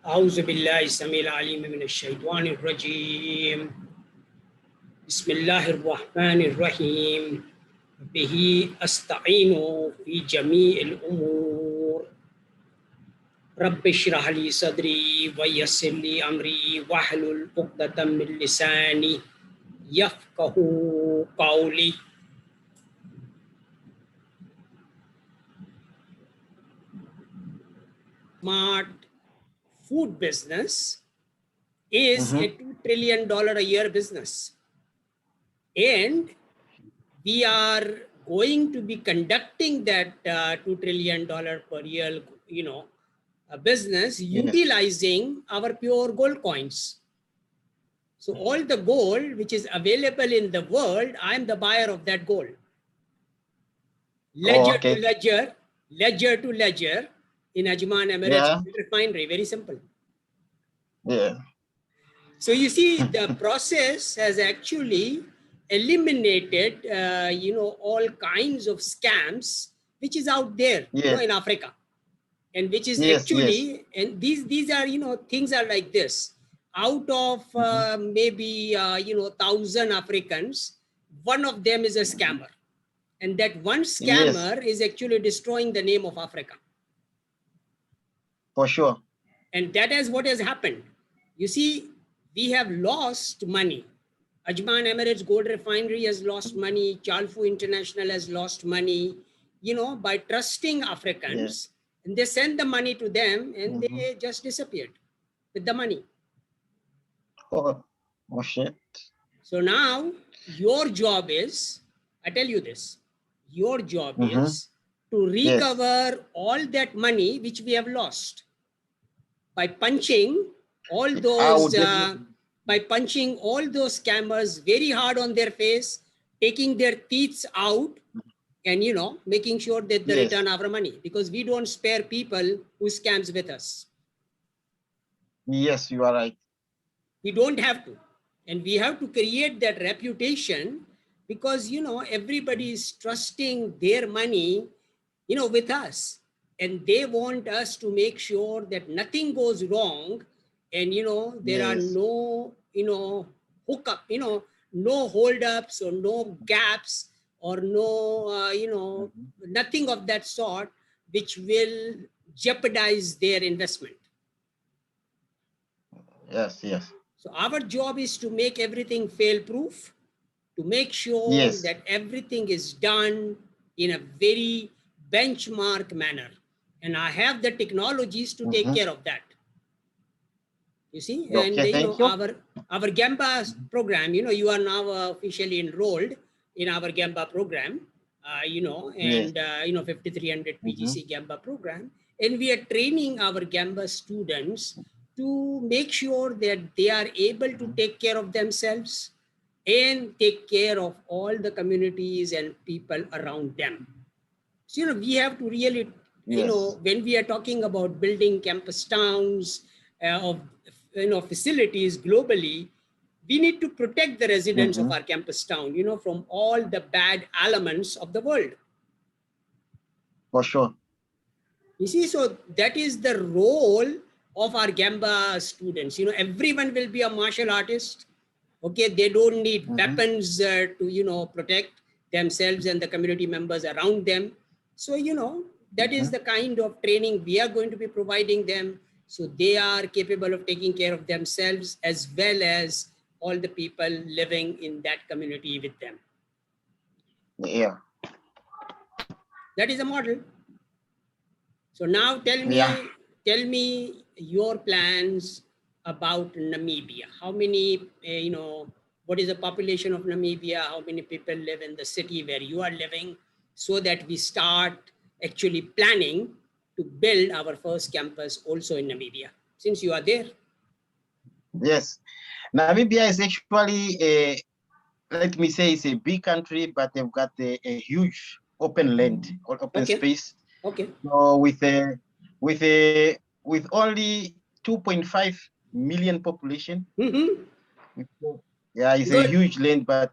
أعوذ بالله السميع العليم من الشيطان الرجيم بسم الله الرحمن الرحيم به أستعين في جميع الأمور رب اشرح لي صدري ويسر لي أمري واحلل عقدة من لساني يفقه قولي. Smart food business is a $2 trillion a year business. And we are going to be conducting that $2 trillion per year, business utilizing our pure gold coins. So all the gold which is available in the world, I am the buyer of that gold. Ledger to ledger, ledger to ledger in Ajman Emirates Refinery. Very simple. Yeah. So you see, the process has actually eliminated, all kinds of scams which is out there, in Africa, and which is actually, and these are, things are like this. Out of maybe 1,000 Africans, one of them is a scammer, and that one scammer is actually destroying the name of Africa. For sure. And that is what has happened. You see, we have lost money. Ajman Emirates Gold Refinery has lost money. Chalfu International has lost money, by trusting Africans. And they send the money to them and they just disappeared with the money. Oh shit. So now your job is, I tell you this, your job is to recover all that money which we have lost by punching all those scammers very hard on their face, taking their teeth out, and making sure that they return our money, because we don't spare people who scams with us. Yes, you are right. We don't have to, and we have to create that reputation, because everybody is trusting their money with us, and they want us to make sure that nothing goes wrong, and there are no hookup, no holdups or no gaps or no nothing of that sort which will jeopardize their investment. Yes. So our job is to make everything fail-proof, to make sure that everything is done in a very benchmark manner. And I have the technologies to take care of that. You see, and our Gamba program, you are now officially enrolled in our Gamba program, and 5300 PGC Gamba program. And we are training our Gamba students to make sure that they are able to take care of themselves and take care of all the communities and people around them. So, we have to really, when we are talking about building campus towns of, facilities globally, we need to protect the residents of our campus town, from all the bad elements of the world. For sure. You see, so that is the role of our Gamba students. Everyone will be a martial artist. Okay, they don't need weapons to, protect themselves and the community members around them. So, that is the kind of training we are going to be providing them, so they are capable of taking care of themselves as well as all the people living in that community with them. Yeah. That is a model. So now tell me your plans about Namibia. How many, what is the population of Namibia? How many people live in the city where you are living, so that we start actually planning to build our first campus also in Namibia, since you are there. Yes. Namibia is actually let me say, it's a big country, but they've got a huge open land or open space. Okay. So with only 2.5 million population. Yeah, it's a huge land, but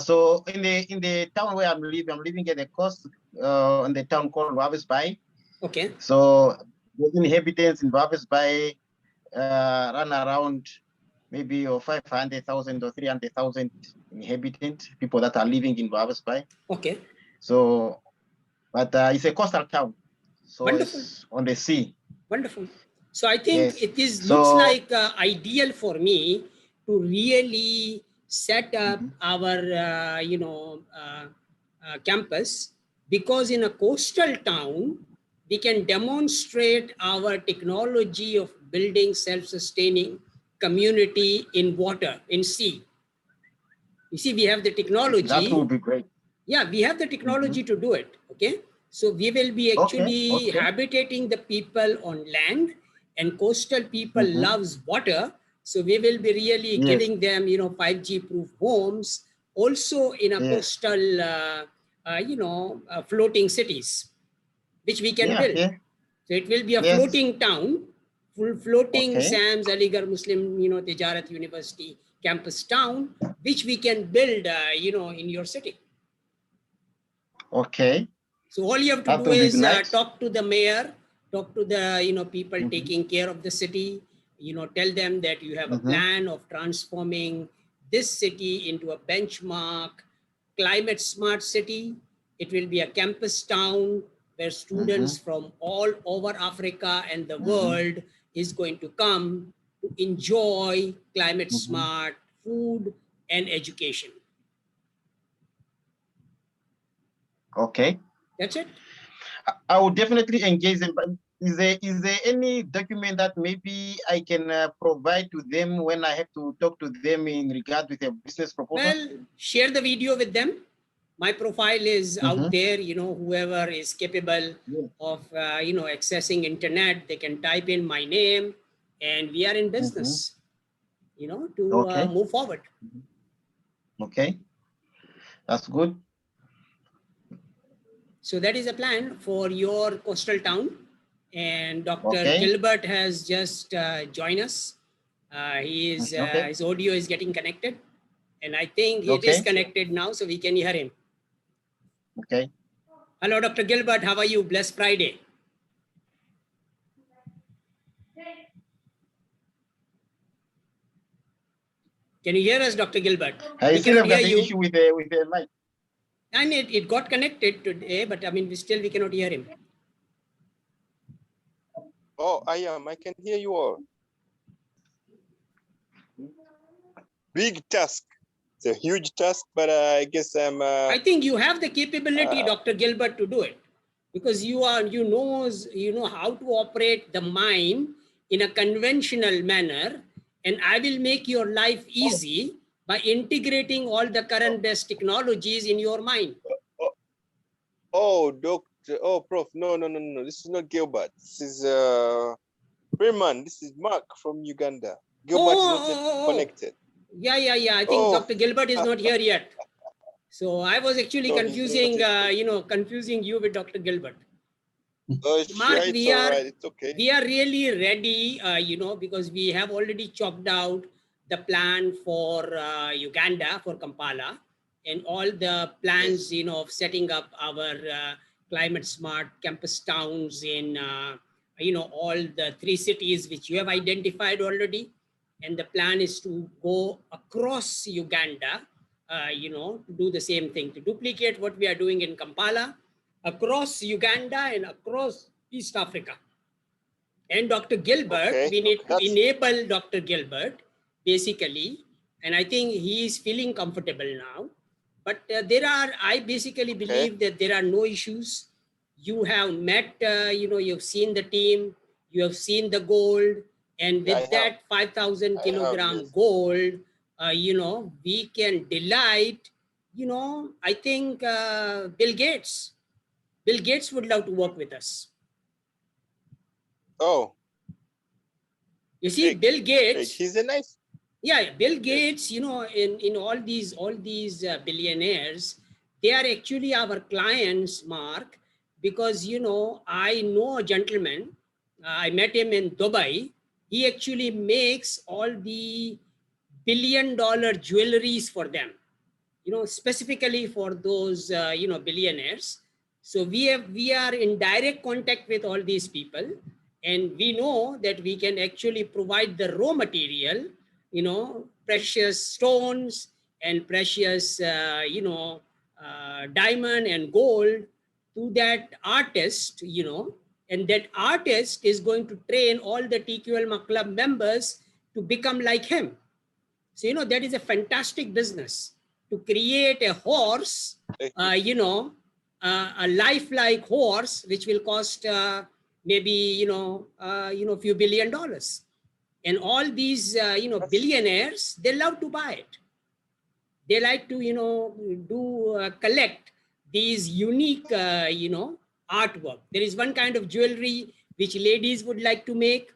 so in the town where I'm living at the coast on the town called Wabes Bay. Okay. So inhabitants in Walvis Bay run around maybe 500,000 or 300,000 inhabitants, people that are living in Walvis Bay. Okay. So, but it's a coastal town, so Wonderful. it's on the sea. Wonderful. So I think Yes. it is So, looks like ideal for me to really set up our campus, because in a coastal town we can demonstrate our technology of building self-sustaining community in water, in sea. You see, we have the technology. That would be great. Yeah, we have the technology to do it. Okay. So we will be actually habitating the people on land, and coastal people loves water. So we will be really giving them, 5G proof homes also in a coastal, floating cities, which we can build. So it will be a floating town, floating SAMS Aligarh Muslim, Tijarat University campus town, which we can build, in your city. Okay. So all you have to do is talk to the mayor, talk to the people taking care of the city, tell them that you have a plan of transforming this city into a benchmark climate smart city. It will be a campus town where students from all over Africa and the world is going to come to enjoy climate smart food and education. Okay. That's it. I would definitely engage them. But is there any document that maybe I can provide to them when I have to talk to them in regard with a business proposal? Well, share the video with them. My profile is out there. Whoever is capable of accessing internet, they can type in my name, and we are in business. To move forward. Okay, that's good. So that is a plan for your coastal town, and Dr. Gilbert has just joined us. His audio is getting connected, and I think it is connected now, so we can hear him. Okay. Hello, Dr. Gilbert. How are you? Blessed Friday. Can you hear us, Dr. Gilbert? I still have got the issue with the mic. And it got connected today, but I mean, we cannot hear him. Oh, I can hear you all. Big task. It's a huge task, but I guess I think you have the capability, Dr. Gilbert, to do it, because you know how to operate the mine in a conventional manner, and I will make your life easy by integrating all the current best technologies in your mind. Oh, Doctor. Oh, Prof. No. This is not Gilbert. This is Freeman. This is Mark from Uganda. Gilbert is not yet connected. Yeah. I think Dr. Gilbert is not here yet. So I was actually confusing you with Dr. Gilbert. Mark, we are really ready, because we have already chalked out the plan for Uganda, for Kampala, and all the plans, of setting up our climate smart campus towns in, all the 3 cities which you have identified already. And the plan is to go across Uganda, to do the same thing, to duplicate what we are doing in Kampala, across Uganda and across East Africa. And Dr. Gilbert, we need to enable Dr. Gilbert, basically, and I think he is feeling comfortable now. But I basically believe that there are no issues. You have met, you've seen the team, you have seen the gold, and with that 5,000 kilogram gold, we can delight, I think Bill Gates would love to work with us. Oh. You see, Bill Gates. He's a nice. Yeah, Bill Gates, in all these billionaires, they are actually our clients, Mark, because, I know a gentleman, I met him in Dubai. He actually makes all the billion-dollar jewelries for them, specifically for those, billionaires. So we are in direct contact with all these people, And we know that we can actually provide the raw material, precious stones and precious, diamond and gold to that artist, and that artist is going to train all the TQL club members to become like him. So, that is a fantastic business, to create a horse, a lifelike horse, which will cost maybe, a few $1 billion. And all these, billionaires, they love to buy it. They like to, collect these unique, artwork. There is one kind of jewelry which ladies would like to make,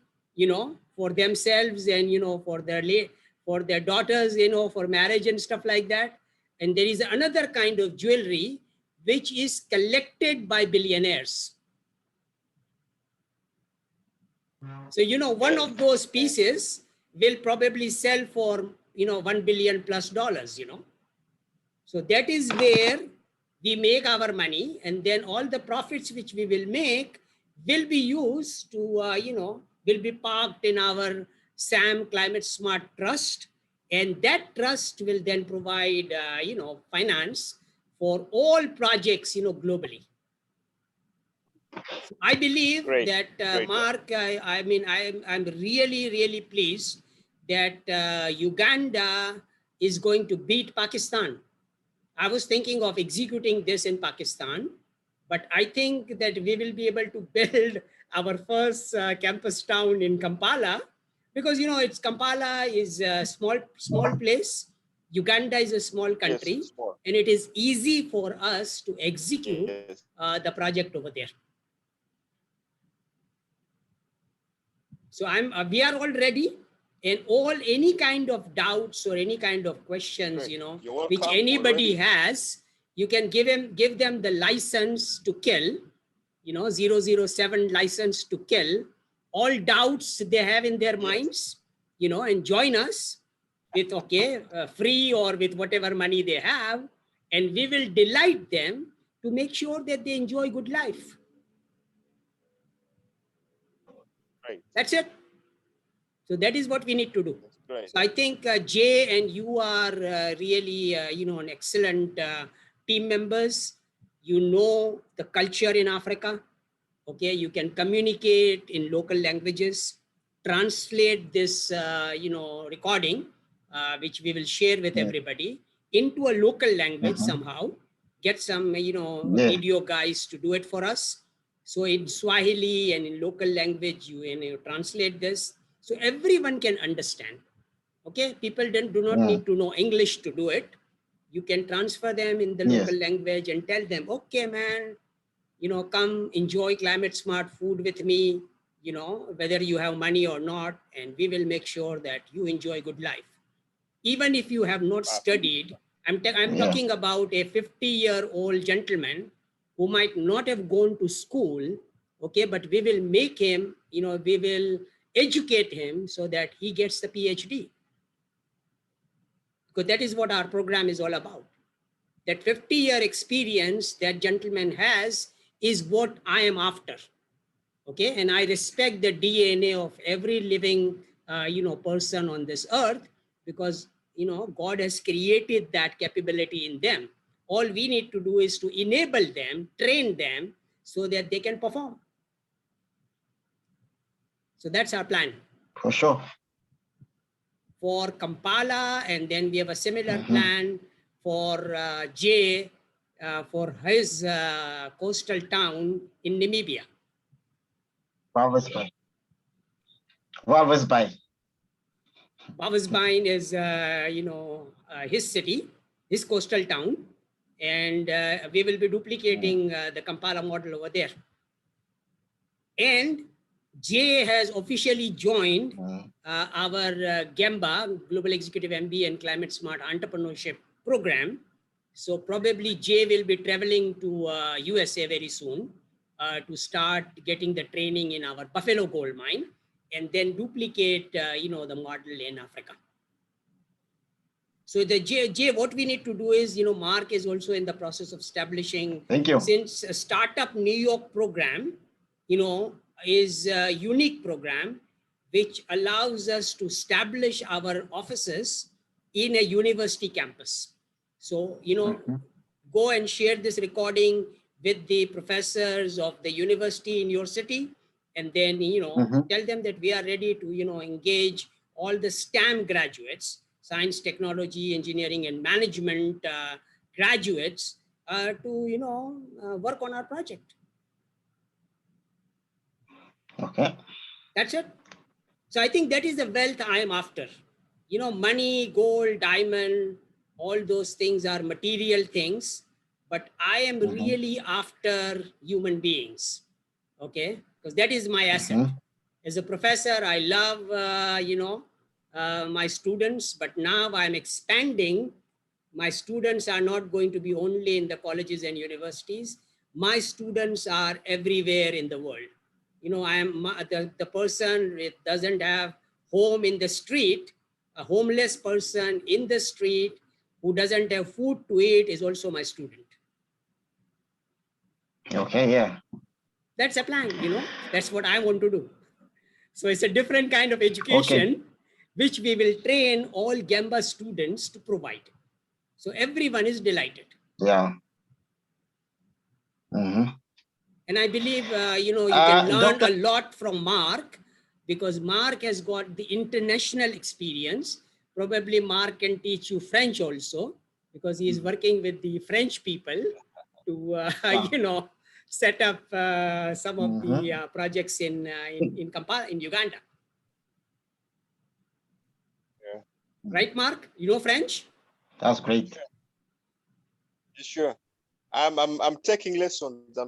for themselves and, for their daughters, for marriage and stuff like that. And there is another kind of jewelry which is collected by billionaires. So, one of those pieces will probably sell for, $1 billion plus, So that is where we make our money. And then all the profits which we will make will be used to, will be parked in our SAM Climate Smart Trust. And that trust will then provide, finance for all projects, globally. So I believe that, Mark, I'm really, really pleased that Uganda is going to beat Pakistan. I was thinking of executing this in Pakistan, but I think that we will be able to build our first campus town in Kampala, because, Kampala is a small place. Uganda is a small country, yes, small. And it is easy for us to execute the project over there. So we are all ready, and any kind of doubts or any kind of questions, which anybody has, you can give them the license to kill, 007 license to kill all doubts they have in their minds, and join us with, free or with whatever money they have, and we will delight them to make sure that they enjoy good life. Right. That's it. So that is what we need to do. Right. So I think Jay and you are really, an excellent team members. You know the culture in Africa. Okay, you can communicate in local languages, translate this, recording, which we will share with everybody, into a local language somehow. Get some, video guys to do it for us. So in Swahili and in local language, you translate this so everyone can understand. Okay, people do not need to know English to do it. You can transfer them in the local language and tell them, okay, man, come enjoy climate smart food with me, whether you have money or not, and we will make sure that you enjoy good life. Even if you have not studied, I'm talking about a 50-year-old gentleman who might not have gone to school, okay, but we will make him, we will educate him so that he gets the PhD. Because that is what our program is all about. That 50-year experience that gentleman has is what I am after. Okay, and I respect the DNA of every living, person on this earth, because, God has created that capability in them. All we need to do is to enable them, train them so that they can perform. So that's our plan. For sure. For Kampala, and then we have a similar plan for Jay, for his coastal town in Namibia. Walvisbine. Walvisbine is, his city, his coastal town, and we will be duplicating the Kampala model over there. And Jay has officially joined our GEMBA, Global Executive MBA and Climate Smart Entrepreneurship Program. So probably Jay will be traveling to USA very soon to start getting the training in our Buffalo Gold Mine, and then duplicate, the model in Africa. So the Jay, what we need to do is, Mark is also in the process of establishing, since a Startup New York program, is a unique program which allows us to establish our offices in a university campus. So, go and share this recording with the professors of the university in your city, and then, tell them that we are ready to, engage all the STEM graduates, science, technology, engineering, and management graduates to, work on our project. Okay. That's it. So I think that is the wealth I am after. Money, gold, diamond, all those things are material things, but I am really after human beings. Okay, because that is my asset. As a professor, I love, my students, but now I'm expanding. My students are not going to be only in the colleges and universities. My students are everywhere in the world. I am the person that doesn't have home in the street. A homeless person in the street who doesn't have food to eat is also my student. Okay, yeah. That's a plan, that's what I want to do. So it's a different kind of education, which we will train all Gemba students to provide. So everyone is delighted. Yeah. And I believe, you can learn a lot from Mark, because Mark has got the international experience. Probably Mark can teach you French also, because he is working with the French people to, set up some of the projects in Kampala, in Uganda. Yeah. Right, Mark? You know French? That's great. Sure. I'm taking lessons.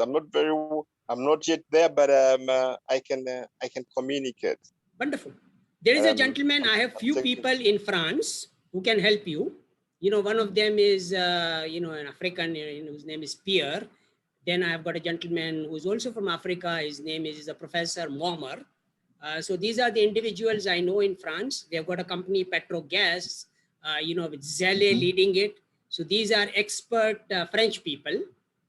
I'm not yet there, but I can communicate. Wonderful. There is a gentleman. I have few people in France who can help you. One of them is an African whose name is Pierre. Then I have got a gentleman who is also from Africa. His name is a Professor Momar. So these are the individuals I know in France. We have got a company, Petrogas, with Zelle leading it. So these are expert French people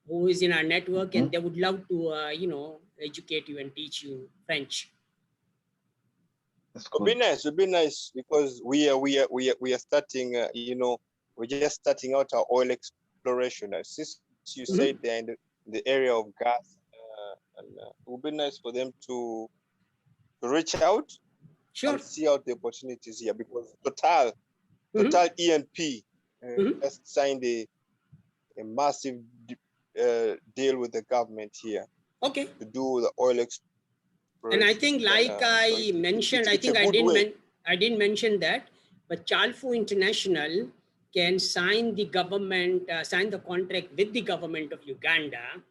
who is in our network, and they would love to, educate you and teach you French. It'll be nice because we are starting, we're just starting out our oil exploration. Since you said they're in the area of gas, and it would be nice for them to reach out and see out the opportunities here, because Total E&P just signed a massive deal with the government here. Okay. To do the oil exploration. And I think, like I mentioned, I think I didn't mention that, but Chalfu International can sign the contract with the government of Uganda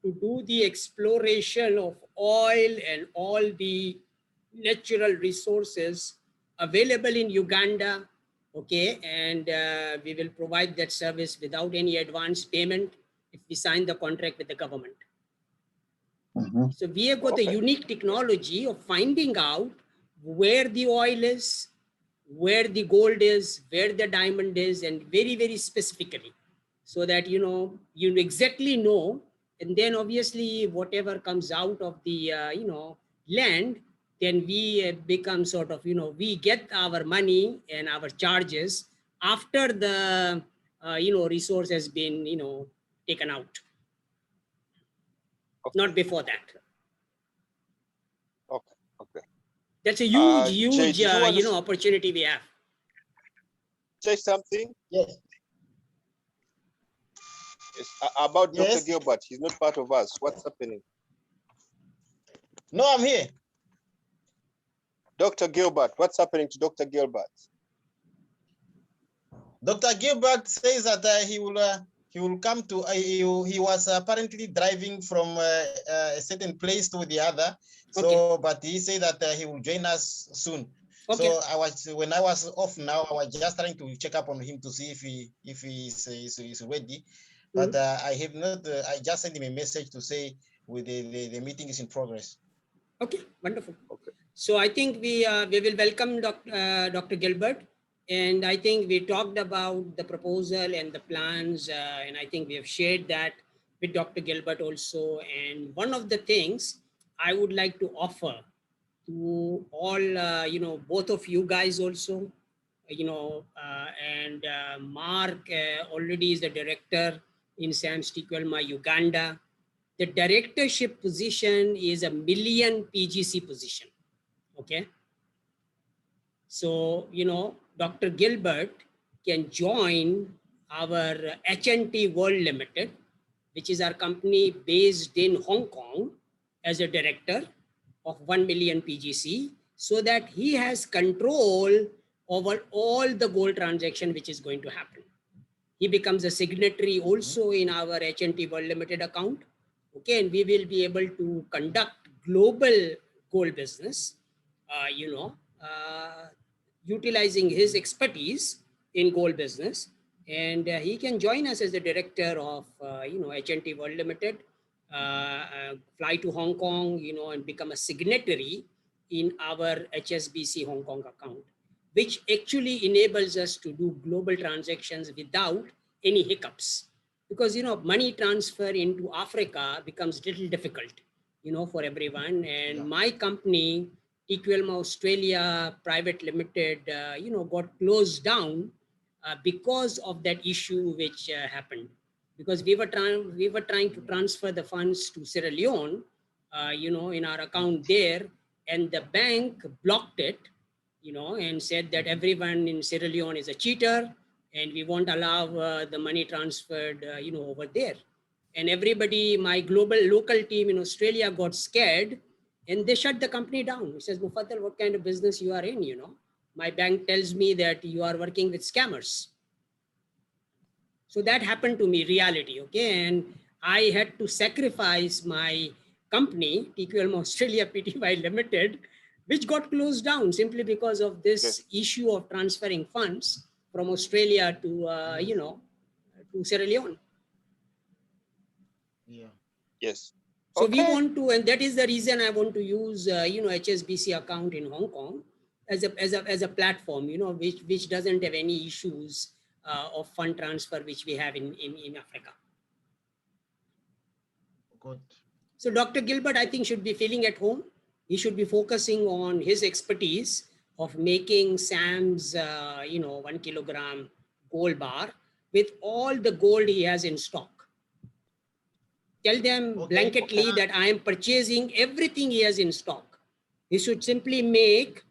to do the exploration of oil and all the natural resources available in Uganda. Okay, and we will provide that service without any advance payment if we sign the contract with the government. So we have got the unique technology of finding out where the oil is, where the gold is, where the diamond is, and very, very specifically, so that, you exactly know. And then obviously whatever comes out of the, land, then we become sort of, we get our money and our charges after the, resource has been, taken out. Not before that. Okay. That's a huge, Jay, opportunity we have. Say something. Yes. About Dr. Gilbert. He's not part of us. What's happening? No, I'm here. Dr. Gilbert. What's happening to Dr. Gilbert? Dr. Gilbert says that he will come to, he was apparently driving from a certain place to the other. So, but he said that he will join us soon. So when I was off now, I was just trying to check up on him to see if he is ready. But I have not, I just sent him a message to say the meeting is in progress. Okay, wonderful. Okay. So I think we will welcome Dr. Gilbert. And I think we talked about the proposal and the plans, and I think we have shared that with Dr. Gilbert also. And one of the things I would like to offer to all, both of you guys also, and Mark already is the director in Sam's Tikwelma, Uganda. The directorship position is a million PGC position. Okay. So, Dr. Gilbert can join our HNT World Limited, which is our company based in Hong Kong, as a director of 1 million PGC, so that he has control over all the gold transaction which is going to happen. He becomes a signatory also in our HNT World Limited account. Okay, and we will be able to conduct global gold business, utilizing his expertise in gold business. And he can join us as the director of, HNT World Limited, fly to Hong Kong, and become a signatory in our HSBC Hong Kong account, which actually enables us to do global transactions without any hiccups. Because, money transfer into Africa becomes little difficult, for everyone. And my company, Equalma Australia Private Limited, got closed down because of that issue which happened. Because we were trying to transfer the funds to Sierra Leone, in our account there, and the bank blocked it, and said that everyone in Sierra Leone is a cheater, and we won't allow the money transferred, over there. And everybody, my local team in Australia got scared, and they shut the company down. He says, Mufaddal, what kind of business you are in? My bank tells me that you are working with scammers. So that happened to me, reality. Okay, and I had to sacrifice my company, TQM Australia Pty Limited, which got closed down simply because of this issue of transferring funds from Australia to, to Sierra Leone. Yeah. Yes. So we want to, and that is the reason I want to use, HSBC account in Hong Kong as a platform, which doesn't have any issues of fund transfer which we have in Africa. Good. So Dr. Gilbert, I think, should be feeling at home. He should be focusing on his expertise of making Sam's, 1 kilogram gold bar with all the gold he has in stock. Tell them blanketly that I am purchasing everything he has in stock. He should simply make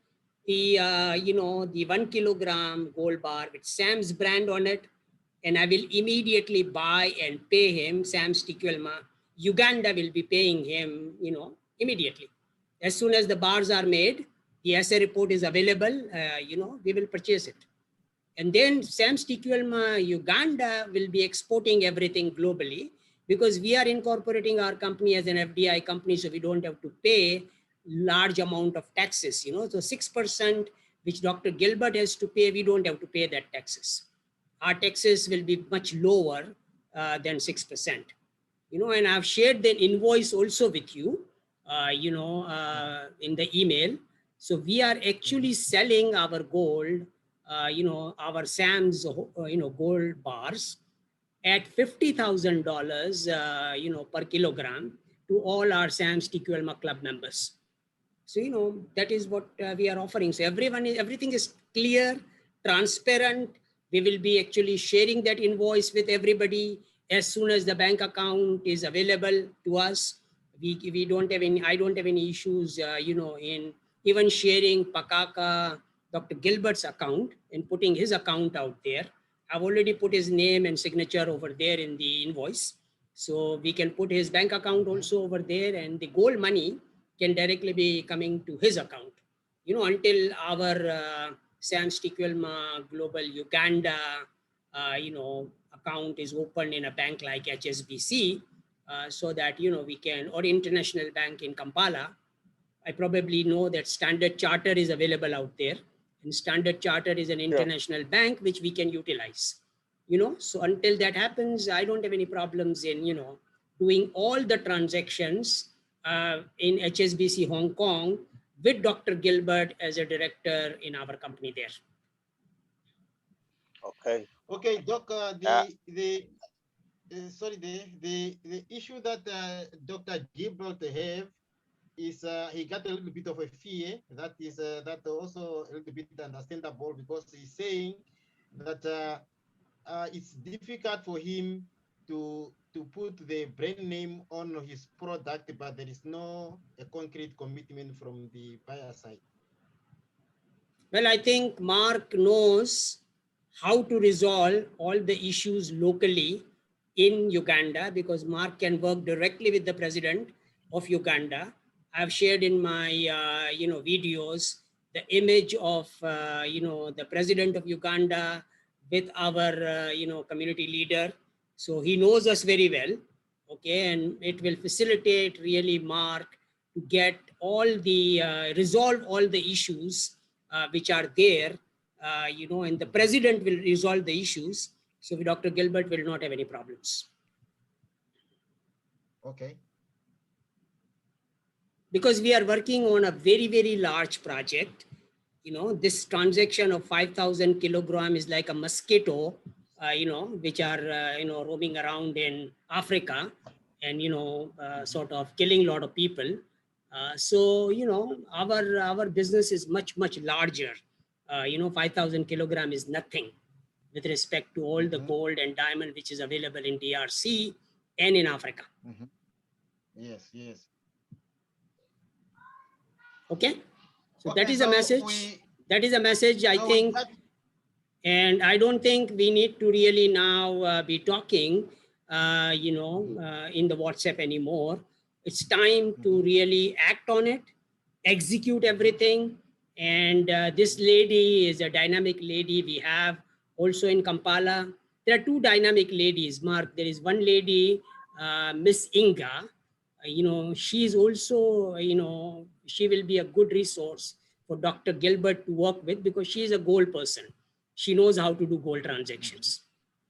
the, the 1 kilogram gold bar with Sam's brand on it, and I will immediately buy and pay him. Sam's Tikwelma Uganda will be paying him, immediately. As soon as the bars are made, the assay report is available, we will purchase it. And then Sam's Tikwelma Uganda will be exporting everything globally, because we are incorporating our company as an FDI company, so we don't have to pay large amount of taxes, So 6%, which Dr. Gilbert has to pay, we don't have to pay that taxes. Our taxes will be much lower than 6%. And I've shared the invoice also with you, in the email. So we are actually selling our gold, our Sam's, gold bars at $50,000, per kilogram to all our Sam's Tikwelma Club members. So, that is what we are offering. So everything is clear, transparent. We will be actually sharing that invoice with everybody as soon as the bank account is available to us. We don't have any, I don't have any issues, in even sharing Pakaka, Dr. Gilbert's account and putting his account out there. I've already put his name and signature over there in the invoice. So we can put his bank account also over there, and the gold money can directly be coming to his account, until our Sam's Tikwelma Global Uganda, account is opened in a bank like HSBC, so that, we can, or international bank in Kampala. I probably know that Standard Chartered is available out there, and Standard Chartered is an international bank which we can utilize. So until that happens, I don't have any problems in, doing all the transactions in HSBC Hong Kong with Dr. Gilbert as a director in our company there. Okay, Doc. The issue that Dr. Gilbert have is he got a little bit of a fear. That is that also a little bit understandable, because he's saying that it's difficult for him to put the brand name on his product, but there is no a concrete commitment from the buyer side. Well, I think Mark knows how to resolve all the issues locally in Uganda, because Mark can work directly with the president of Uganda. I've shared in my videos the image of the president of Uganda with our community leader. So he knows us very well, okay, and it will facilitate really Mark to get all the resolve all the issues which are there, and the president will resolve the issues. So Dr. Gilbert will not have any problems. Okay. Because we are working on a very, very large project. This transaction of 5,000 kilogram is like a mosquito, which are, roaming around in Africa and, sort of killing a lot of people. So, our business is much, much larger. 5,000 kilogram is nothing with respect to all the gold and diamond which is available in DRC and in Africa. Yes, yes. Okay. So okay, that is a message. That is a message, I think. And I don't think we need to really now be talking, in the WhatsApp anymore. It's time to really act on it, execute everything. And this lady is a dynamic lady we have also in Kampala. There are two dynamic ladies, Mark. There is one lady, Miss Inga. She is also, she will be a good resource for Dr. Gilbert to work with, because she is a gold person. She knows how to do gold transactions.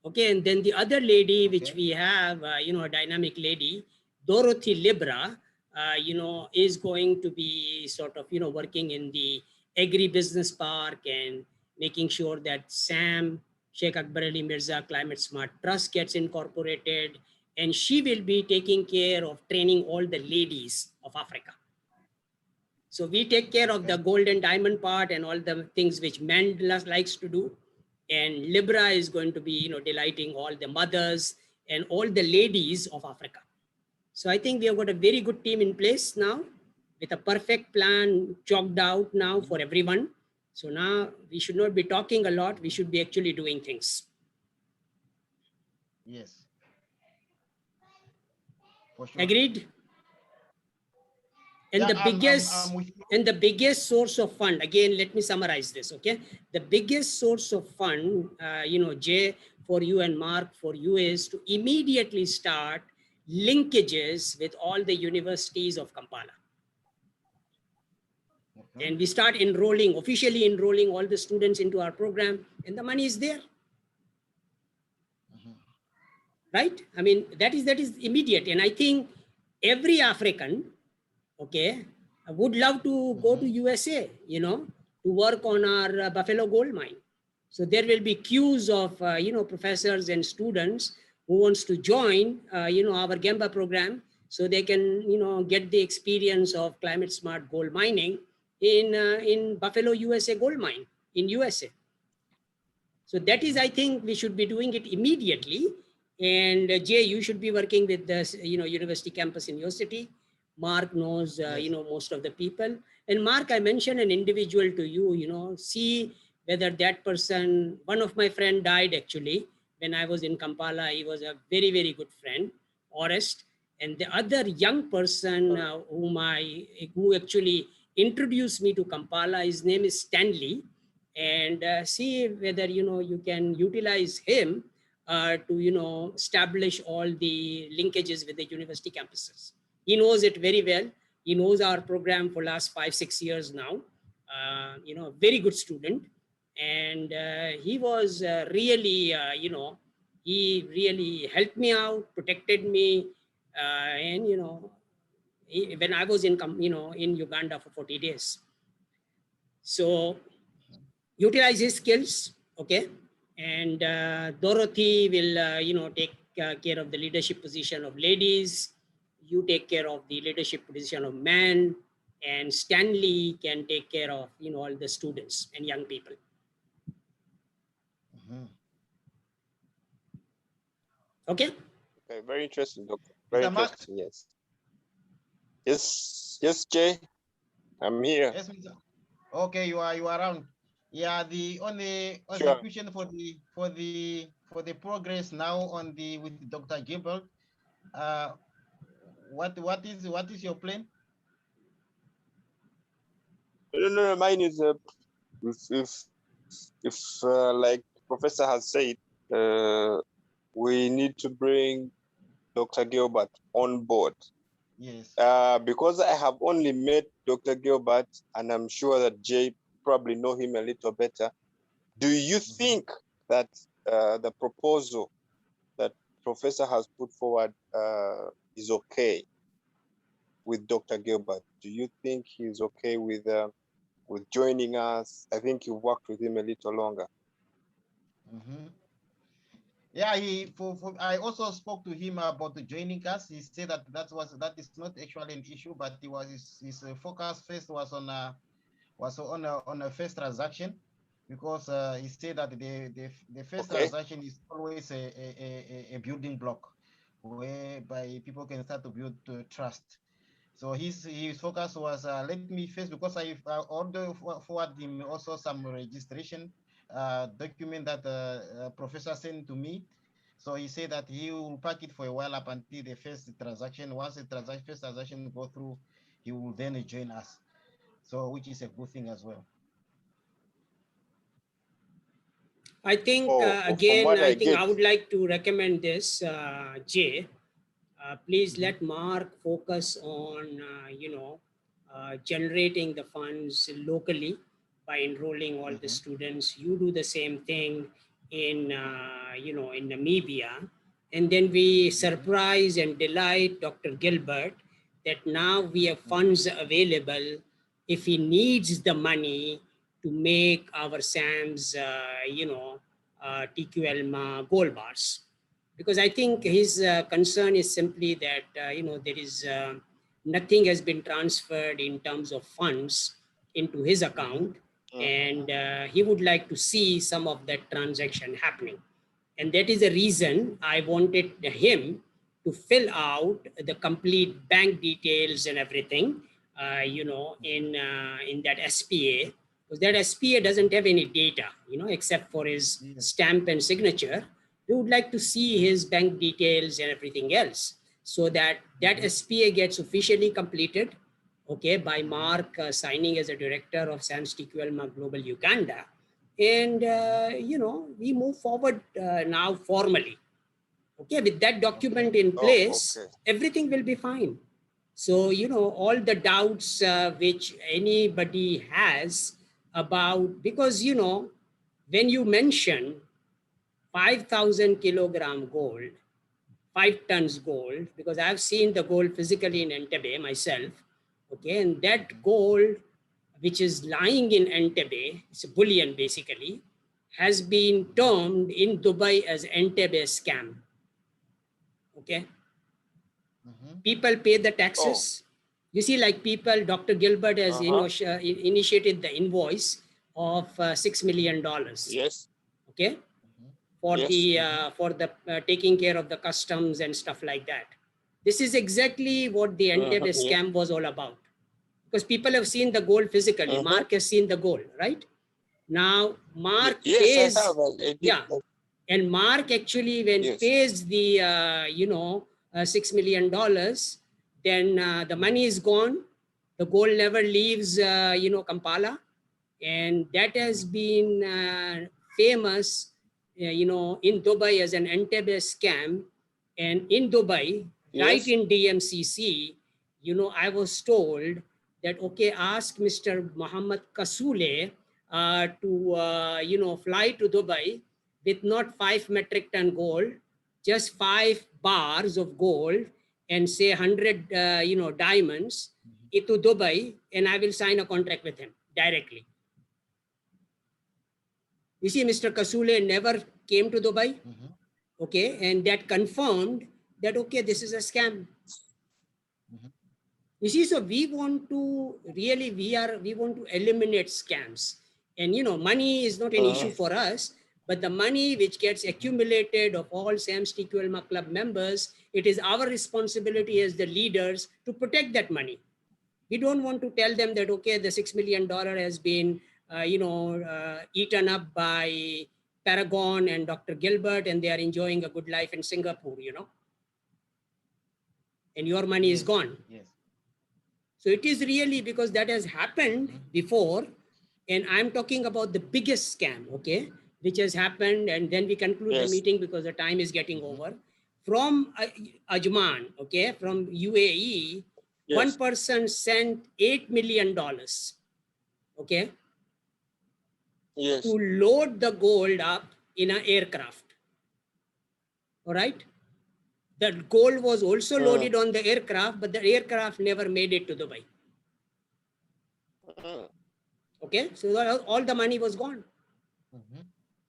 Okay, and then the other lady, which we have, a dynamic lady, Dorothy Libra, is going to be sort of, working in the agri-business park and making sure that SAM, Sheikh Akbar Ali Mirza Climate Smart Trust gets incorporated, and she will be taking care of training all the ladies of Africa. So we take care of the gold and diamond part and all the things which Mandela likes to do. And Libra is going to be, delighting all the mothers and all the ladies of Africa. So I think we have got a very good team in place now, with a perfect plan chalked out now for everyone. So now we should not be talking a lot. We should be actually doing things. Yes. For sure. Agreed? And the biggest source of fund, again, let me summarize this, okay? The biggest source of fund, Jay, for you and Mark, for you, is to immediately start linkages with all the universities of Kampala. And we start officially enrolling all the students into our program, and the money is there. Right? I mean, that is immediate. And I think every African, okay, I would love to go to USA, to work on our Buffalo gold mine. So there will be queues of, professors and students who wants to join, our Gemba program, so they can, get the experience of climate smart gold mining in Buffalo, USA gold mine in USA. So that is, I think we should be doing it immediately. And Jay, you should be working with the, university campus in your city. Mark knows, most of the people. And Mark, I mentioned an individual to you, see whether that person, one of my friend died actually, when I was in Kampala. He was a very, very good friend, Orest. And the other young person who actually introduced me to Kampala, his name is Stanley. And see whether, you can utilize him to, establish all the linkages with the university campuses. He knows it very well. He knows our program for last 5-6 years now. A very good student. And he was really, he really helped me out, protected me. And, when I was in Uganda for 40 days. So utilize his skills, okay? And Dorothy will, take care of the leadership position of ladies. you take care of the leadership position of men, and Stanley can take care of, you know, all the students and young people. Okay. Okay, very interesting, doctor. Very interesting. Yes. Yes. Yes, Jay. I'm here. Yes, Mr. Okay, you are around. Yeah, the only Sure. question for the progress now on the with Dr. Gilbert. What is your plan? No, mine is if like Professor has said, we need to bring Dr. Gilbert on board. Yes. Because I have only met Dr. Gilbert, and I'm sure that Jay probably know him a little better. Do you think that the proposal that Professor has put forward is okay with Dr. Gilbert? Do you think he's okay with joining us? I think you worked with him a little longer. Yeah, I also spoke to him about the joining us. He said that that is not actually an issue, but his focus first was on a first transaction, because he said that the first transaction is always a building block whereby people can start to build trust. So his focus was let me first, because I ordered forward him also some registration document that professor sent to me. So he said that he will pack it for a while up until the first transaction. Once the first transaction go through, he will then join us. So which is a good thing as well. I think again, I think I would like to recommend this, Jay. Please let Mark focus on you know, generating the funds locally by enrolling all the students. You do the same thing in you know, in Namibia, and then we surprise and delight Dr. Gilbert that now we have funds available if he needs the money to make our SAM's you know, TQL gold bars. Because I think his concern is simply that you know, there is nothing has been transferred in terms of funds into his account, and he would like to see some of that transaction happening. And that is the reason I wanted him to fill out the complete bank details and everything, you know, in that SPA, because that SPA doesn't have any data, you know, except for his stamp and signature. We would like to see his bank details and everything else, so that that SPA gets officially completed, okay, by Mark signing as a director of SAM's TQL Global Uganda. And, you know, we move forward now formally. Okay, with that document in place, everything will be fine. So, you know, all the doubts which anybody has about, because, you know, when you mention 5,000 kilogram gold, 5 tons gold, because I've seen the gold physically in Entebbe myself, okay, and that gold, which is lying in Entebbe, it's a bullion basically, has been termed in Dubai as Entebbe scam. Okay. People pay the taxes. You see, like people, Dr. Gilbert has initiated the invoice of $6 million. Yes. Okay. For the taking care of the customs and stuff like that. This is exactly what the Entebbe scam was all about. Because people have seen the gold physically. Mark has seen the gold, right? Now, Mark pays, and Mark actually, when pays the, you know, $6 million, then the money is gone. The gold never leaves, you know, Kampala. And that has been famous, you know, in Dubai as an Entebbe scam. And in Dubai, right in DMCC, you know, I was told that, okay, ask Mr. Muhammad Kasule to, you know, fly to Dubai with not 5 metric ton gold, just 5 bars of gold and say 100, you know, diamonds into Dubai, and I will sign a contract with him directly. You see, Mr. Kasule never came to Dubai. Okay, and that confirmed that, okay, this is a scam. You see, so we want to really, we want to eliminate scams. And, you know, money is not an issue for us, but the money which gets accumulated of all Sam's TQLMA Club members, it is our responsibility as the leaders to protect that money. We don't want to tell them that, okay, the $6 million has been, eaten up by Paragon and Dr. Gilbert, and they are enjoying a good life in Singapore, you know, and your money is gone. Yes. So it is really because that has happened before, and I'm talking about the biggest scam, okay, which has happened, and then we conclude the meeting because the time is getting over. From Ajman, okay, from UAE, one person sent $8 million, okay, to load the gold up in an aircraft. All right. The gold was also loaded on the aircraft, but the aircraft never made it to Dubai. Okay, so all the money was gone.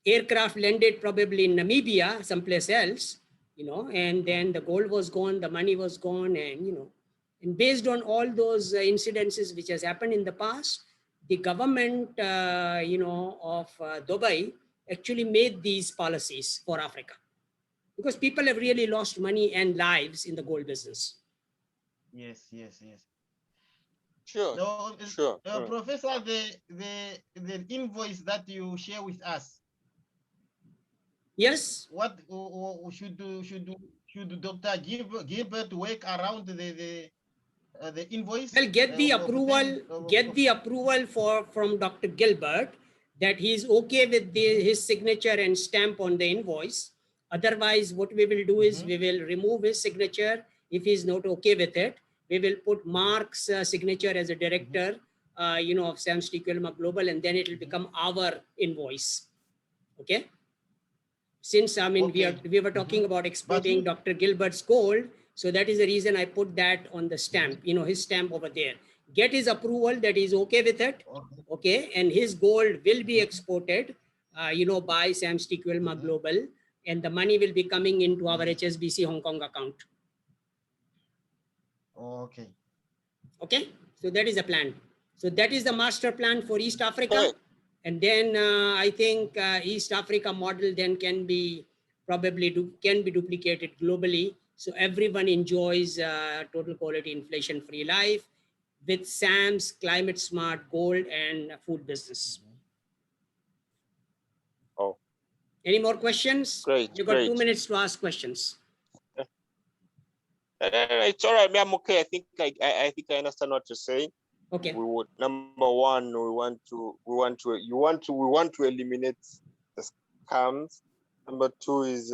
Aircraft landed probably in Namibia, someplace else, you know, and then the gold was gone, the money was gone, and, you know, and based on all those incidences which has happened in the past, the government, of Dubai actually made these policies for Africa, because people have really lost money and lives in the gold business. Yes, yes, yes. Sure. So, sure. Professor, the invoice that you share with us. Yes. What should Dr. Gilbert work around the invoice? Well, get the approval from Dr. Gilbert that he's okay with his signature and stamp on the invoice. Otherwise, what we will do is we will remove his signature. If he's not okay with it, we will put Mark's signature as a director, of Sam's TQLMA Global, and then it will become our invoice. Okay. Since we were talking about exporting Dr. Gilbert's gold, so that is the reason I put that on the stamp, his stamp over there. Get his approval that he's okay with it, okay, and his gold will be exported, by Sam's TQLMA Global, and the money will be coming into our HSBC Hong Kong account. Okay. Okay, so that is the plan. So that is the master plan for East Africa. And then I think East Africa model then can be duplicated globally. So everyone enjoys total quality inflation-free life with Sam's climate smart gold and food business. Oh. Any more questions? Great. You've got 2 minutes to ask questions. It's all right. I'm okay. I think I understand what you're saying. Okay. We would, number one, we want to eliminate the scams. Number two is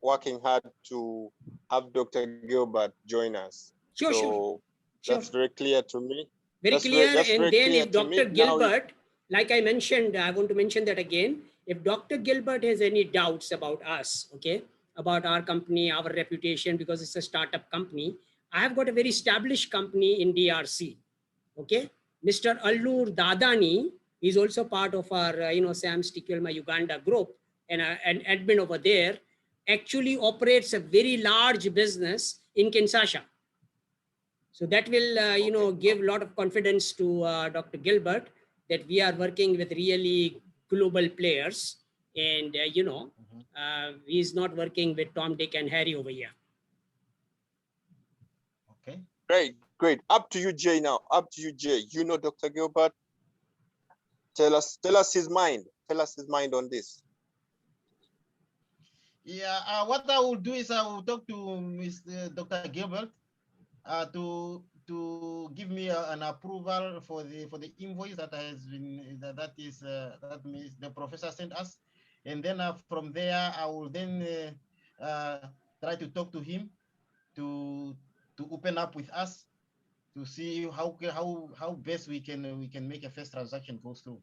working hard to have Dr. Gilbert join us. Sure. That's very clear to me. Very clear. And then if Dr. Gilbert, like I mentioned, I want to mention that again, if Dr. Gilbert has any doubts about us, okay, about our company, our reputation, because it's a startup company, I have got a very established company in DRC. Okay, Mr. Allur Dadani is also part of our, Sam's TQLMA Uganda group, and an admin over there, actually operates a very large business in Kinshasa. So that will, give a lot of confidence to Dr. Gilbert that we are working with really global players, and he's not working with Tom, Dick, and Harry over here. Okay. Great. Up to you, Jay. Now, up to you, Jay. You know Dr. Gilbert. Tell us his mind. Tell us his mind on this. Yeah. What I will do is I will talk to Mr. Dr. Gilbert to give me an approval for the invoice that has been that means the professor sent us, and then from there I will then try to talk to him to open up with us to see how best we can make a first transaction go through.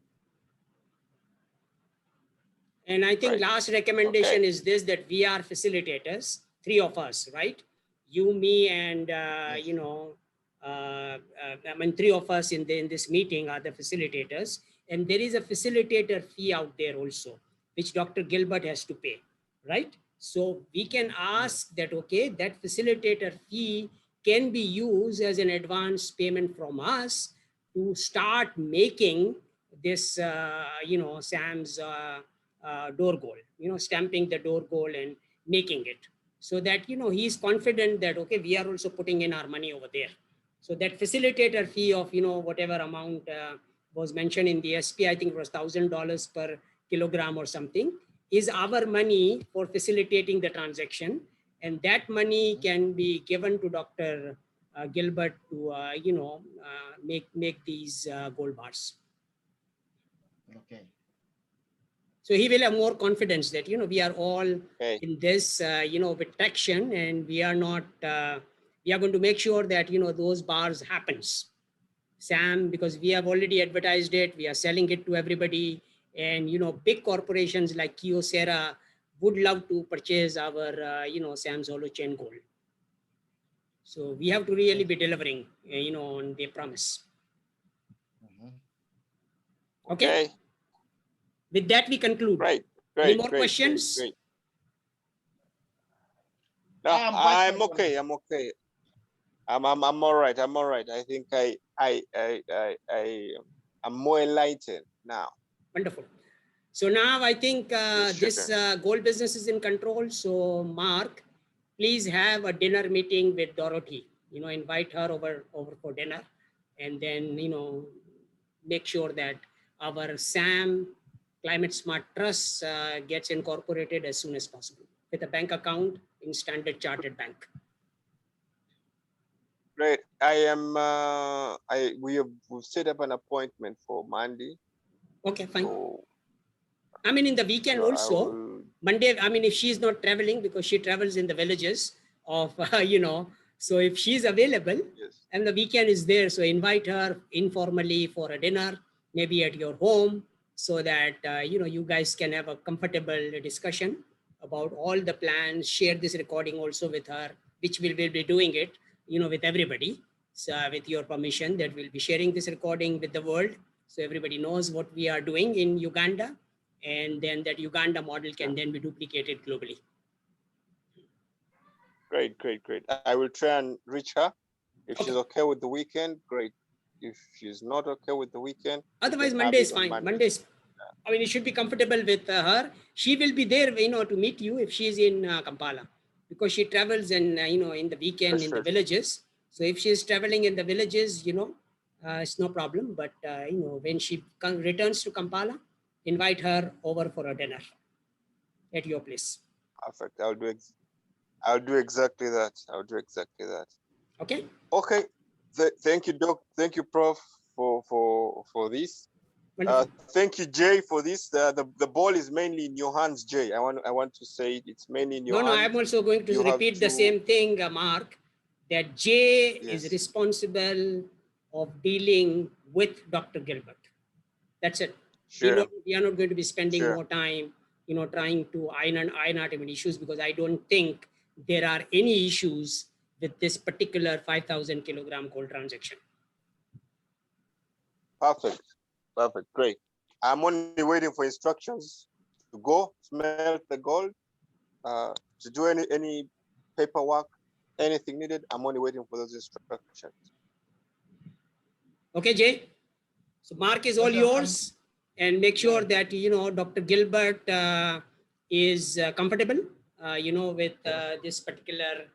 And I think last recommendation is this, that we are facilitators, 3 of us, right? You, me, and Yes. 3 of us in this meeting are the facilitators, and there is a facilitator fee out there also, which Dr. Gilbert has to pay, right? So we can ask that, okay, that facilitator fee can be used as an advance payment from us to start making this, you know, Sam's door goal, you know, stamping the door goal and making it, so that, you know, he's confident that, okay, we are also putting in our money over there. So that facilitator fee of, you know, whatever amount was mentioned in the SP, I think it was $1,000 per kilogram or something, is our money for facilitating the transaction. And that money can be given to Dr. Gilbert to, you know, make these gold bars. Okay. So he will have more confidence that, you know, we are all in this, you know, with traction, and we are not, we are going to make sure that, you know, those bars happens. Sam, because we have already advertised it, we are selling it to everybody. And, you know, big corporations like Kyocera would love to purchase our, you know, Sam's Holochain gold. So we have to really be delivering, you know, on the promise. Okay. With that, we conclude. Great. Any more questions? Great. No, I'm okay. I'm okay. I'm all right. I'm all right. I think I'm more enlightened now. Wonderful. So now I think this gold business is in control. So Mark, please have a dinner meeting with Dorothy. You know, invite her over for dinner, and then, you know, make sure that our Sam Climate Smart Trust gets incorporated as soon as possible with a bank account in Standard Chartered Bank. Great. I am. We've set up an appointment for Monday. Okay, fine. So, I mean, in the weekend also, Monday. I mean, if she's not traveling, because she travels in the villages of, you know, so if she's available, and the weekend is there, so invite her informally for a dinner, maybe at your home, so that, you know, you guys can have a comfortable discussion about all the plans. Share this recording also with her, which we will be doing it, you know, with everybody. So with your permission, that we'll be sharing this recording with the world, so everybody knows what we are doing in Uganda, and then that Uganda model can then be duplicated globally. Great. I will try and reach her. If she's okay with the weekend, great. If she's not okay with the weekend, otherwise Monday is fine. Mondays, I mean, it should be comfortable with her. She will be there, you know, to meet you if she's in Kampala, because she travels and, you know, in the weekend in the villages. So if she's traveling in the villages, you know, it's no problem. But, you know, when she returns to Kampala, invite her over for a dinner at your place. Perfect. I'll do exactly that. Okay. Okay. Thank you, Doc. Thank you, Prof, for this. Thank you, Jay, for this. The ball is mainly in your hands, Jay. I want to say it's mainly in your hands. No, I'm also going to repeat the same thing, Mark, that Jay is responsible of dealing with Dr. Gilbert. That's it. Sure. We are not going to be spending more time, you know, trying to iron out even issues, because I don't think there are any issues with this particular 5,000 kilogram gold transaction. Perfect. Great. I'm only waiting for instructions to go smelt the gold, to do any paperwork, anything needed. I'm only waiting for those instructions. Okay, Jay. So Mark is all yours, and make sure that, you know, Dr. Gilbert is comfortable, you know, with this particular,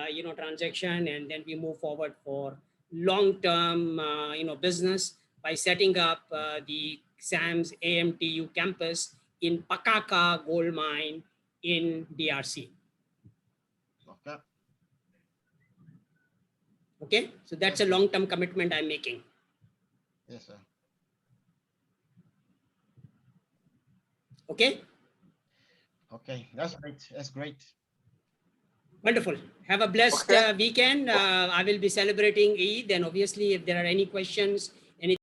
you know, transaction, and then we move forward for long-term, you know, business by setting up the SAM's AMTU campus in Pakaka gold mine in DRC. Okay. Okay, so that's a long-term commitment I'm making. Yes, sir. Okay. Okay, that's great. That's great. Wonderful. Have a blessed weekend. I will be celebrating Eid, and obviously, if there are any questions,